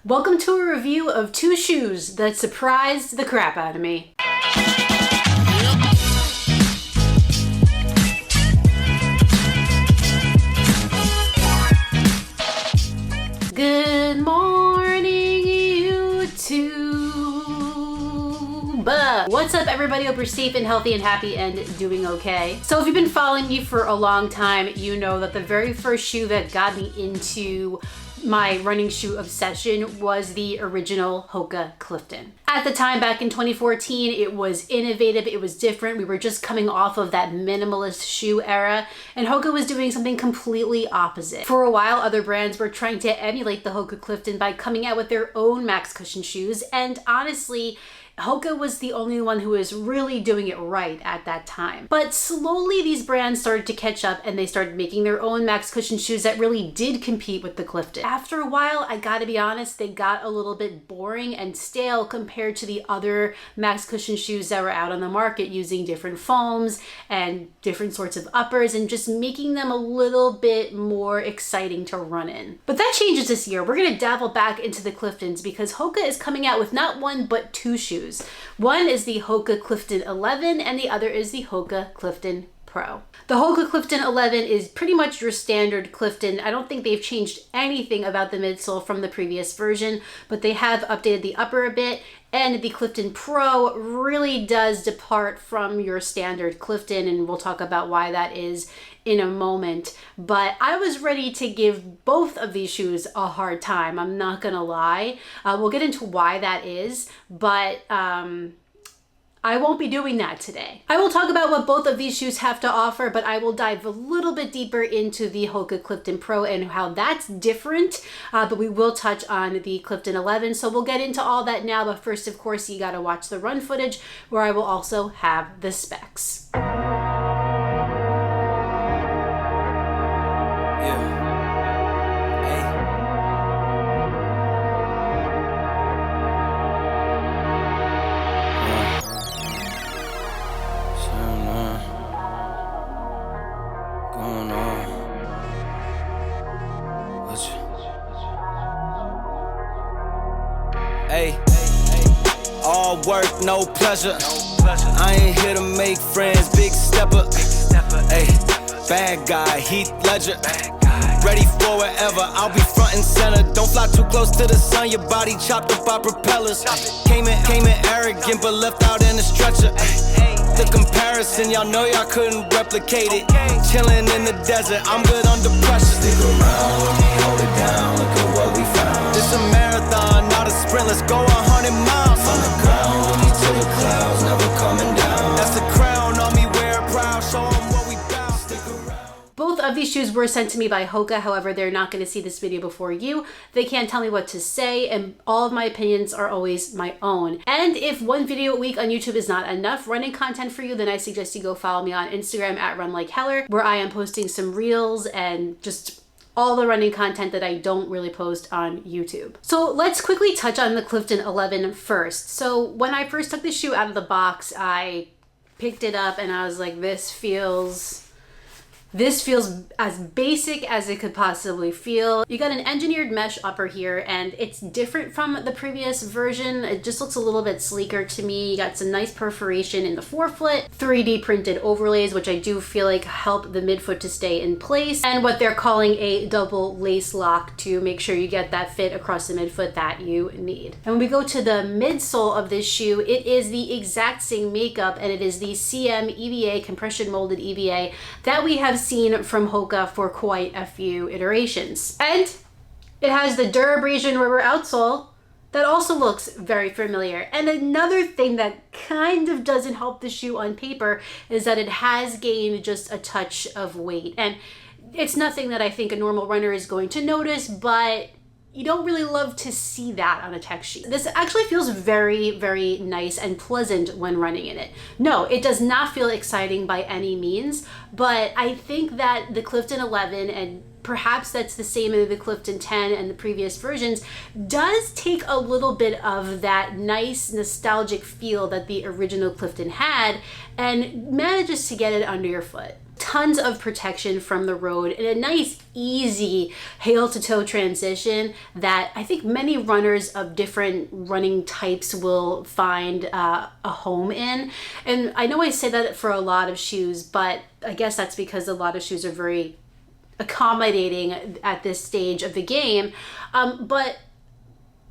Welcome to a review of two shoes that surprised the crap out of me. Good morning, YouTube. What's up, everybody? Hope you're safe and healthy and happy and doing okay. So if you've been following me for a long time, you know that the very first shoe that got me into my running shoe obsession was the original Hoka Clifton. At the time, back in 2014, it was innovative, it was different. We were just coming off of that minimalist shoe era, and Hoka was doing something completely opposite. For a while, other brands were trying to emulate the Hoka Clifton by coming out with their own max cushion shoes, and honestly, Hoka was the only one who was really doing it right at that time. But slowly these brands started to catch up and they started making their own max cushion shoes that really did compete with the Clifton. After a while, I gotta be honest, they got a little bit boring and stale compared to the other max cushion shoes that were out on the market using different foams and different sorts of uppers and just making them a little bit more exciting to run in. But that changes this year. We're gonna dabble back into the Cliftons because Hoka is coming out with not one but two shoes. One is the Hoka Clifton 11 and the other is the Hoka Clifton Pro. The Hoka Clifton 11 is pretty much your standard Clifton. I don't think they've changed anything about the midsole from the previous version, but they have updated the upper a bit, and the Clifton Pro really does depart from your standard Clifton, and we'll talk about why that is in a moment. But I was ready to give both of these shoes a hard time, I'm not gonna lie. We'll get into why that is, but I won't be doing that today. I will talk about what both of these shoes have to offer, but I will dive a little bit deeper into the Hoka Clifton Pro and how that's different, but we will touch on the Clifton 11, so we'll get into all that now. But first, of course, you gotta watch the run footage where I will also have the specs. All work, no pleasure. I ain't here to make friends, big stepper. Ay, bad guy, Heath Ledger. Ready for wherever, I'll be front and center. Don't fly too close to the sun, your body chopped up by propellers. Came in arrogant, but left out in a stretcher. The comparison, y'all know y'all couldn't replicate it. Chilling in the desert, I'm good under pressure. Stick around, let me hold it down, look at what we found. This a marathon, not a sprint, let's go 100 miles. From the ground, with me to the clouds, never coming down. That's the crown on me, wear it proud, show 'em what we bout. Stick around. Both of these shoes were sent to me by Hoka, however, they're not going to see this video before you. They can't tell me what to say, and all of my opinions are always my own. And if one video a week on YouTube is not enough running content for you, then I suggest you go follow me on Instagram at RunLikeHeller, where I am posting some reels and just all the running content that I don't really post on YouTube. So let's quickly touch on the Clifton 11 first. So when I first took the shoe out of the box, I picked it up and I was like, this feels as basic as it could possibly feel. You got an engineered mesh upper here, and it's different from the previous version. It just looks a little bit sleeker to me. You got some nice perforation in the forefoot, 3D printed overlays, which I do feel like help the midfoot to stay in place, and what they're calling a double lace lock to make sure you get that fit across the midfoot that you need. And when we go to the midsole of this shoe, it is the exact same makeup, and it is the CM EVA, compression molded EVA, that we have seen from Hoka for quite a few iterations. And it has the Durabrasion rubber outsole that also looks very familiar. And another thing that kind of doesn't help the shoe on paper is that it has gained just a touch of weight. And it's nothing that I think a normal runner is going to notice, but you don't really love to see that on a tech shoe. This actually feels very, very nice and pleasant when running in it. No, it does not feel exciting by any means, but I think that the Clifton 11, and perhaps that's the same in the Clifton 10 and the previous versions, does take a little bit of that nice nostalgic feel that the original Clifton had and manages to get it under your foot. tons of protection from the road and a nice, easy heel-to-toe transition that I think many runners of different running types will find a home in. And I know I say that for a lot of shoes, but I guess that's because a lot of shoes are very accommodating at this stage of the game. But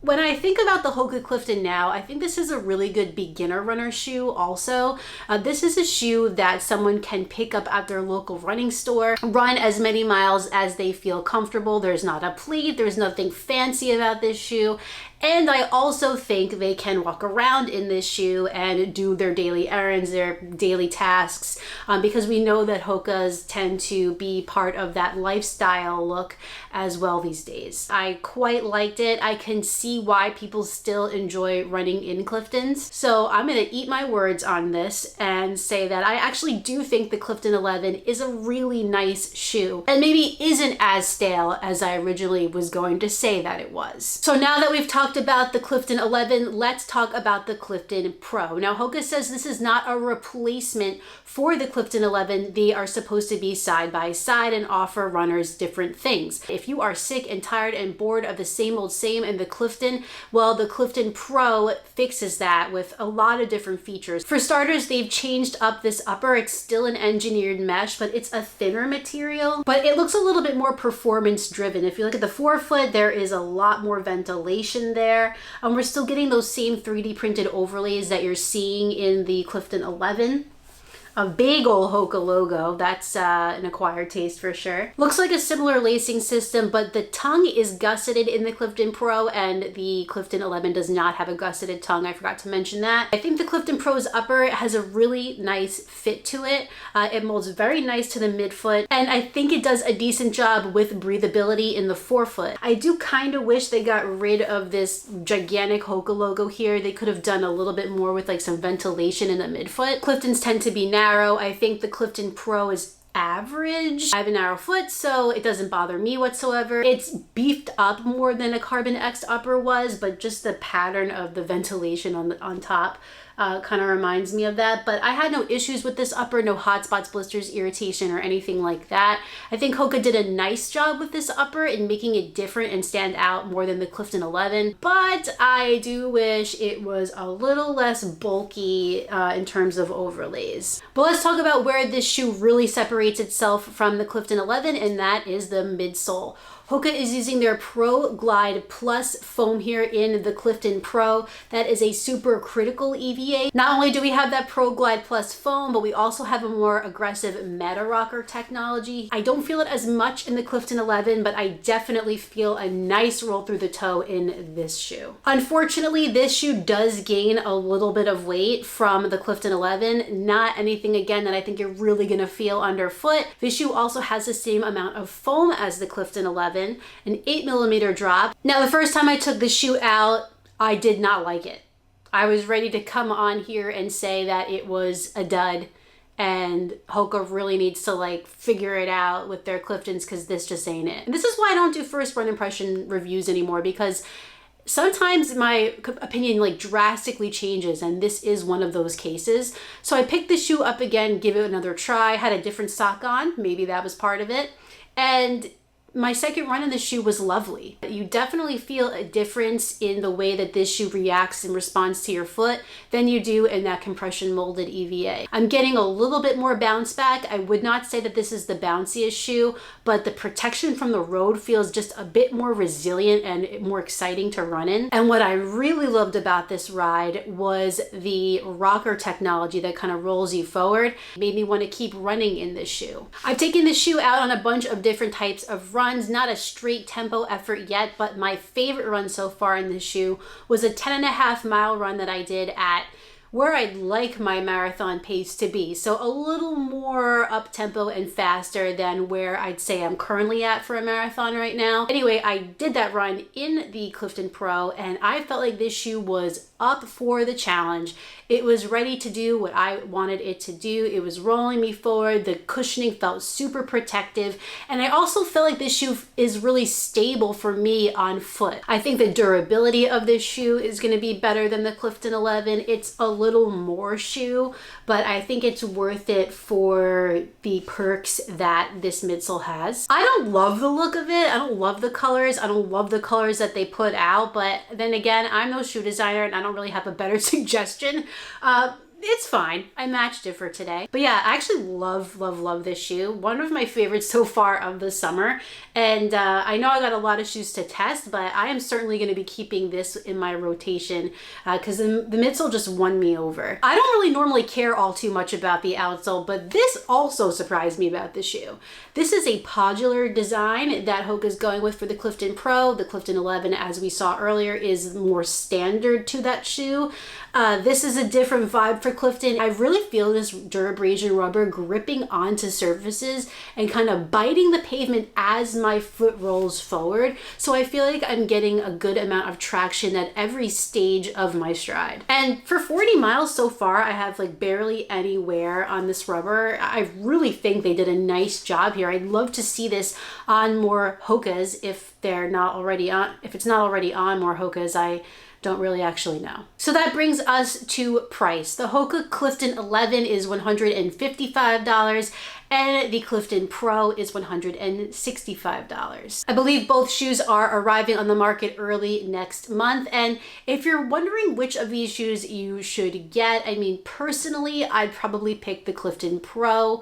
when I think about the Hoka Clifton now, I think this is a really good beginner runner shoe also. This is a shoe that someone can pick up at their local running store, run as many miles as they feel comfortable. There's not a pleat, there's nothing fancy about this shoe. And I also think they can walk around in this shoe and do their daily errands, their daily tasks, because we know that Hokas tend to be part of that lifestyle look as well these days. I quite liked it. I can see why people still enjoy running in Cliftons. So I'm gonna eat my words on this and say that I actually do think the Clifton 11 is a really nice shoe and maybe isn't as stale as I originally was going to say that it was. So now that we've talked about the Clifton 11, let's talk about the Clifton Pro. Now, Hoka says this is not a replacement for the Clifton 11. They are supposed to be side by side and offer runners different things. If you are sick and tired and bored of the same old same in the Clifton, well, the Clifton Pro fixes that with a lot of different features. For starters, they've changed up this upper. It's still an engineered mesh, but it's a thinner material, but it looks a little bit more performance driven. If you look at the forefoot, there is a lot more ventilation there. We're still getting those same 3D printed overlays that you're seeing in the Clifton 11. A big old Hoka logo. That's an acquired taste for sure. Looks like a similar lacing system, but the tongue is gusseted in the Clifton Pro and the Clifton 11 does not have a gusseted tongue. I forgot to mention that. I think the Clifton Pro's upper has a really nice fit to it. It molds very nice to the midfoot, and I think it does a decent job with breathability in the forefoot. I do kind of wish they got rid of this gigantic Hoka logo here. They could have done a little bit more with like some ventilation in the midfoot. Cliftons tend to be narrow. I think the Clifton Pro is average. I have a narrow foot, so it doesn't bother me whatsoever. It's beefed up more than a Carbon X upper was, but just the pattern of the ventilation on top kind of reminds me of that. But I had no issues with this upper, no hot spots, blisters, irritation, or anything like that. I think Hoka did a nice job with this upper in making it different and stand out more than the Clifton 11, but I do wish it was a little less bulky in terms of overlays. But let's talk about where this shoe really separates itself from the Clifton 11, and that is the midsole. Hoka is using their Pro Glide Plus foam here in the Clifton Pro. That is a super critical EVA. Not only do we have that Pro Glide Plus foam, but we also have a more aggressive Meta Rocker technology. I don't feel it as much in the Clifton 11, but I definitely feel a nice roll through the toe in this shoe. Unfortunately, this shoe does gain a little bit of weight from the Clifton 11. Not anything, again, that I think you're really gonna feel underfoot. This shoe also has the same amount of foam as the Clifton 11. An 8mm drop. Now, the first time I took the shoe out, I did not like it. I was ready to come on here and say that it was a dud and Hoka really needs to like figure it out with their Cliftons because this just ain't it. And this is why I don't do first run impression reviews anymore, because sometimes my opinion like drastically changes, and this is one of those cases. So I picked the shoe up again, give it another try, had a different sock on, maybe that was part of it, and my second run in the shoe was lovely. You definitely feel a difference in the way that this shoe reacts and responds to your foot than you do in that compression molded EVA. I'm getting a little bit more bounce back. I would not say that this is the bounciest shoe, but the protection from the road feels just a bit more resilient and more exciting to run in. And what I really loved about this ride was the rocker technology that kind of rolls you forward. It made me want to keep running in this shoe. I've taken this shoe out on a bunch of different types of runs. Not a straight tempo effort yet, but my favorite run so far in this shoe was a 10.5-mile run that I did at where I'd like my marathon pace to be. So a little more up tempo and faster than where I'd say I'm currently at for a marathon right now. Anyway, I did that run in the Clifton Pro and I felt like this shoe was up for the challenge. It was ready to do what I wanted it to do. It was rolling me forward. The cushioning felt super protective. And I also felt like this shoe is really stable for me on foot. I think the durability of this shoe is going to be better than the Clifton 11. It's a little more shoe, but I think it's worth it for the perks that this midsole has. I don't love the look of it. I don't love the colors. I don't love the colors that they put out, but then again, I'm no shoe designer and I don't really have a better suggestion. It's fine. I matched it for today. But yeah, I actually love this shoe. One of my favorites so far of the summer. And I know I got a lot of shoes to test, but I am certainly going to be keeping this in my rotation because the midsole just won me over. I don't really normally care all too much about the outsole, but this also surprised me about the shoe. This is a podular design that Hoka's going with for the Clifton Pro. The Clifton 11, as we saw earlier, is more standard to that shoe. This is a different vibe for Clifton. I really feel this durabrasion rubber gripping onto surfaces and kind of biting the pavement as my foot rolls forward. So I feel like I'm getting a good amount of traction at every stage of my stride. And for 40 miles so far, I have like barely any wear on this rubber. I really think they did a nice job here. I'd love to see this on more Hokas if they're not already on. If it's not already on more Hokas, I don't really actually know. So that brings us to price. The Hoka Clifton 11 is $155 and the Clifton Pro is $165. I believe both shoes are arriving on the market early next month. And if you're wondering which of these shoes you should get, I mean, personally, I'd probably pick the Clifton Pro.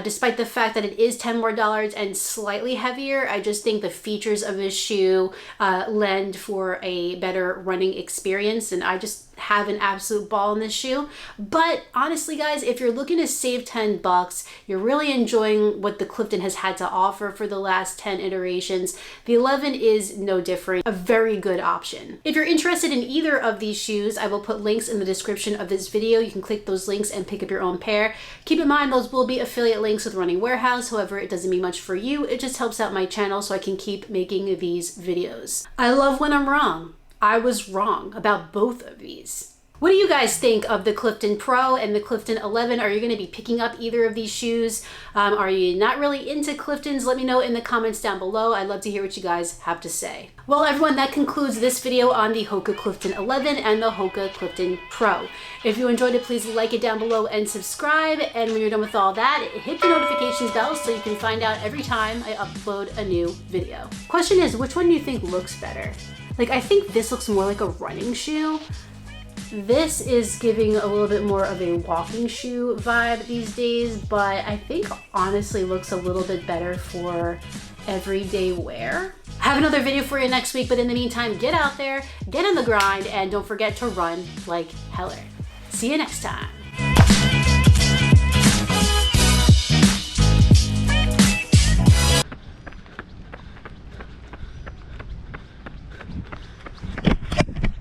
Despite the fact that it is $10 more and slightly heavier, I just think the features of this shoe lend for a better running experience, and I just have an absolute ball in this shoe. But honestly, guys, if you're looking to save $10, you're really enjoying what the Clifton has had to offer for the last 10 iterations, the 11 is no different, a very good option. If you're interested in either of these shoes, I will put links in the description of this video. You can click those links and pick up your own pair. Keep in mind, those will be affiliate links with Running Warehouse. However, it doesn't mean much for you. It just helps out my channel so I can keep making these videos. I love when I'm wrong. I was wrong about both of these. What do you guys think of the Clifton Pro and the Clifton 11? Are you going to be picking up either of these shoes? Are you not really into Cliftons? Let me know in the comments down below. I'd love to hear what you guys have to say. Well, everyone, that concludes this video on the Hoka Clifton 11 and the Hoka Clifton Pro. If you enjoyed it, please like it down below and subscribe. And when you're done with all that, hit the notifications bell so you can find out every time I upload a new video. Question is, which one do you think looks better? Like, I think this looks more like a running shoe. This is giving a little bit more of a walking shoe vibe these days, but I think honestly looks a little bit better for everyday wear. I have another video for you next week, but in the meantime, get out there, get on the grind, and don't forget to run like Heller. See you next time.